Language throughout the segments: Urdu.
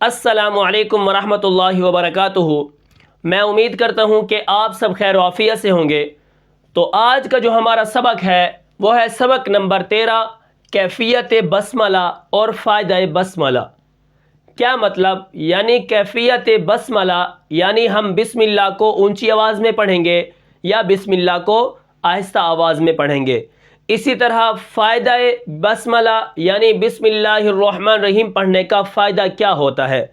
السلام علیکم ورحمۃ اللہ وبرکاتہ۔ میں امید کرتا ہوں کہ آپ سب خیر و عافیت سے ہوں گے۔ تو آج کا جو ہمارا سبق ہے وہ ہے سبق نمبر 13، کیفیت بسملہ اور فائدہ بسملہ۔ کیا مطلب؟ یعنی کیفیت بسملہ یعنی ہم بسم اللہ کو اونچی آواز میں پڑھیں گے یا بسم اللہ کو آہستہ آواز میں پڑھیں گے۔ اسی طرح فائدہ بسملہ یعنی بسم اللہ الرحمن الرحیم پڑھنے کا فائدہ کیا ہوتا ہے۔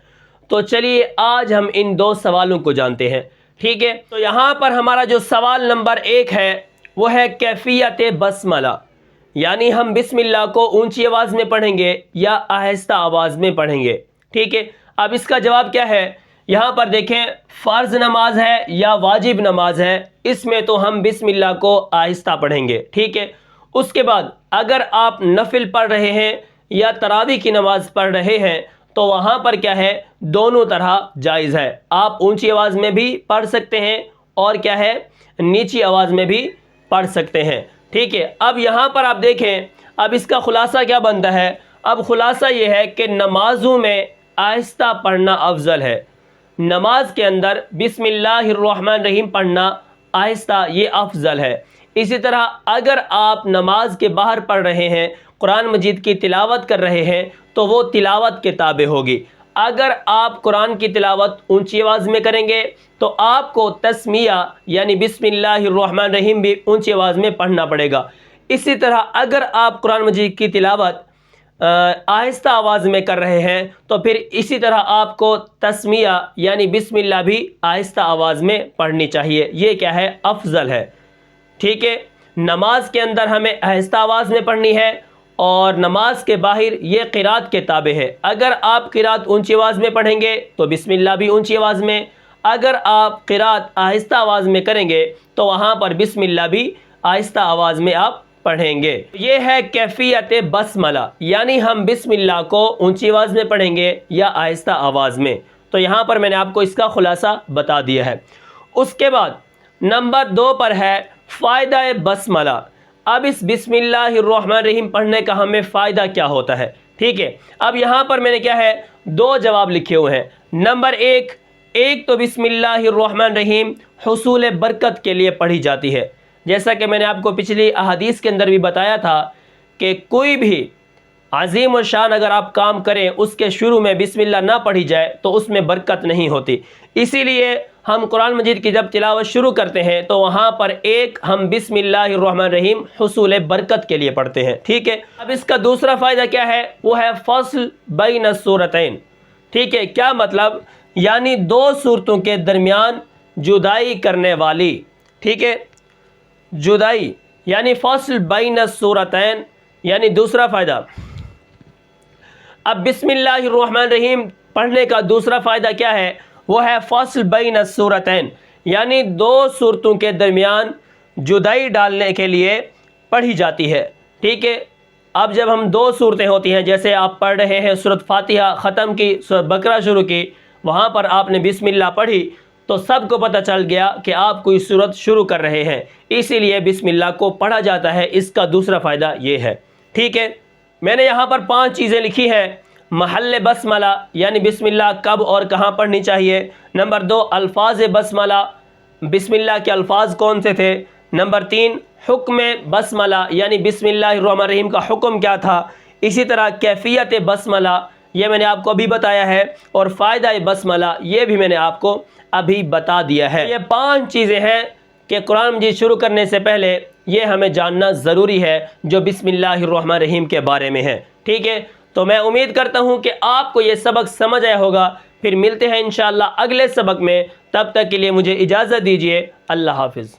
تو چلیے آج ہم ان دو سوالوں کو جانتے ہیں، ٹھیک ہے۔ تو یہاں پر ہمارا جو سوال نمبر 1 ہے وہ ہے کیفیت بسملہ، یعنی ہم بسم اللہ کو اونچی آواز میں پڑھیں گے یا آہستہ آواز میں پڑھیں گے، ٹھیک ہے۔ اب اس کا جواب کیا ہے؟ یہاں پر دیکھیں، فرض نماز ہے یا واجب نماز ہے، اس میں تو ہم بسم اللہ کو آہستہ پڑھیں گے، ٹھیک ہے۔ اس کے بعد اگر آپ نفل پڑھ رہے ہیں یا تراویح کی نماز پڑھ رہے ہیں تو وہاں پر کیا ہے، دونوں طرح جائز ہے۔ آپ اونچی آواز میں بھی پڑھ سکتے ہیں اور کیا ہے، نیچی آواز میں بھی پڑھ سکتے ہیں، ٹھیک ہے۔ اب یہاں پر آپ دیکھیں، اب اس کا خلاصہ کیا بنتا ہے؟ اب خلاصہ یہ ہے کہ نمازوں میں آہستہ پڑھنا افضل ہے۔ نماز کے اندر بسم اللہ الرحمن الرحیم پڑھنا آہستہ یہ افضل ہے۔ اسی طرح اگر آپ نماز کے باہر پڑھ رہے ہیں، قرآن مجید کی تلاوت کر رہے ہیں تو وہ تلاوت کے تابع ہوگی۔ اگر آپ قرآن کی تلاوت اونچی آواز میں کریں گے تو آپ کو تسمیہ یعنی بسم اللہ الرحمن الرحیم بھی اونچی آواز میں پڑھنا پڑے گا۔ اسی طرح اگر آپ قرآن مجید کی تلاوت آہستہ آواز میں کر رہے ہیں تو پھر اسی طرح آپ کو تسمیہ یعنی بسم اللہ بھی آہستہ آواز میں پڑھنی چاہیے۔ یہ کیا ہے، افضل ہے، ٹھیک ہے۔ نماز کے اندر ہمیں آہستہ آواز میں پڑھنی ہے اور نماز کے باہر یہ قرات کے تابع ہے۔ اگر آپ قرات اونچی آواز میں پڑھیں گے تو بسم اللہ بھی اونچی آواز میں، اگر آپ قرات آہستہ آواز میں کریں گے تو وہاں پر بسم اللہ بھی آہستہ آواز میں آپ پڑھیں گے۔ یہ ہے کیفیت بسملہ، یعنی ہم بسم اللہ کو اونچی آواز میں پڑھیں گے یا آہستہ آواز میں۔ تو یہاں پر میں نے آپ کو اس کا خلاصہ بتا دیا ہے۔ اس کے بعد نمبر 2 پر ہے فائدہ بسملہ۔ اب اس بسم اللہ الرحمن الرحیم پڑھنے کا ہمیں فائدہ کیا ہوتا ہے، ٹھیک ہے۔ اب یہاں پر میں نے کیا ہے، 2 جواب لکھے ہوئے ہیں۔ نمبر 1 تو بسم اللہ الرحمن الرحیم حصول برکت کے لیے پڑھی جاتی ہے، جیسا کہ میں نے آپ کو پچھلی احادیث کے اندر بھی بتایا تھا کہ کوئی بھی عظیم الشان اگر آپ کام کریں اس کے شروع میں بسم اللہ نہ پڑھی جائے تو اس میں برکت نہیں ہوتی۔ اسی لیے ہم قرآن مجید کی جب تلاوت شروع کرتے ہیں تو وہاں پر ہم بسم اللہ الرحمن الرحیم حصول برکت کے لیے پڑھتے ہیں، ٹھیک ہے۔ اب اس کا دوسرا فائدہ کیا ہے؟ وہ ہے فصل بین السورتین، ٹھیک ہے۔ کیا مطلب؟ یعنی 2 سورتوں کے درمیان جدائی کرنے والی، ٹھیک ہے، جدائی یعنی فصل بین السورتین، یعنی دوسرا فائدہ۔ اب بسم اللہ الرحمن الرحیم پڑھنے کا دوسرا فائدہ کیا ہے؟ وہ ہے فصل بین السورتین، یعنی 2 سورتوں کے درمیان جدائی ڈالنے کے لیے پڑھی جاتی ہے، ٹھیک ہے۔ اب جب ہم 2 سورتیں ہوتی ہیں، جیسے آپ پڑھ رہے ہیں سورۃ فاتحہ ختم کی، سورۃ بقرہ شروع کی، وہاں پر آپ نے بسم اللہ پڑھی تو سب کو پتہ چل گیا کہ آپ کوئی سورت شروع کر رہے ہیں، اسی لیے بسم اللہ کو پڑھا جاتا ہے۔ اس کا دوسرا فائدہ یہ ہے، ٹھیک ہے۔ میں نے یہاں پر 5 چیزیں لکھی ہیں۔ محل بسملہ یعنی بسم اللہ کب اور کہاں پڑھنی چاہیے۔ نمبر 2 الفاظ بسملہ، بسم اللہ کے الفاظ کون سے تھے۔ نمبر 3 حکم بسملہ یعنی بسم اللہ الرحمن الرحیم کا حکم کیا تھا۔ اسی طرح کیفیت بسملہ یہ میں نے آپ کو ابھی بتایا ہے، اور فائدہ بسملہ یہ بھی میں نے آپ کو ابھی بتا دیا ہے۔ یہ 5 چیزیں ہیں کہ قرآن مجید شروع کرنے سے پہلے یہ ہمیں جاننا ضروری ہے جو بسم اللہ الرحمن الرحیم کے بارے میں ہے، ٹھیک ہے۔ تو میں امید کرتا ہوں کہ آپ کو یہ سبق سمجھ آیا ہوگا۔ پھر ملتے ہیں انشاءاللہ اگلے سبق میں، تب تک کے لیے مجھے اجازت دیجیے۔ اللہ حافظ۔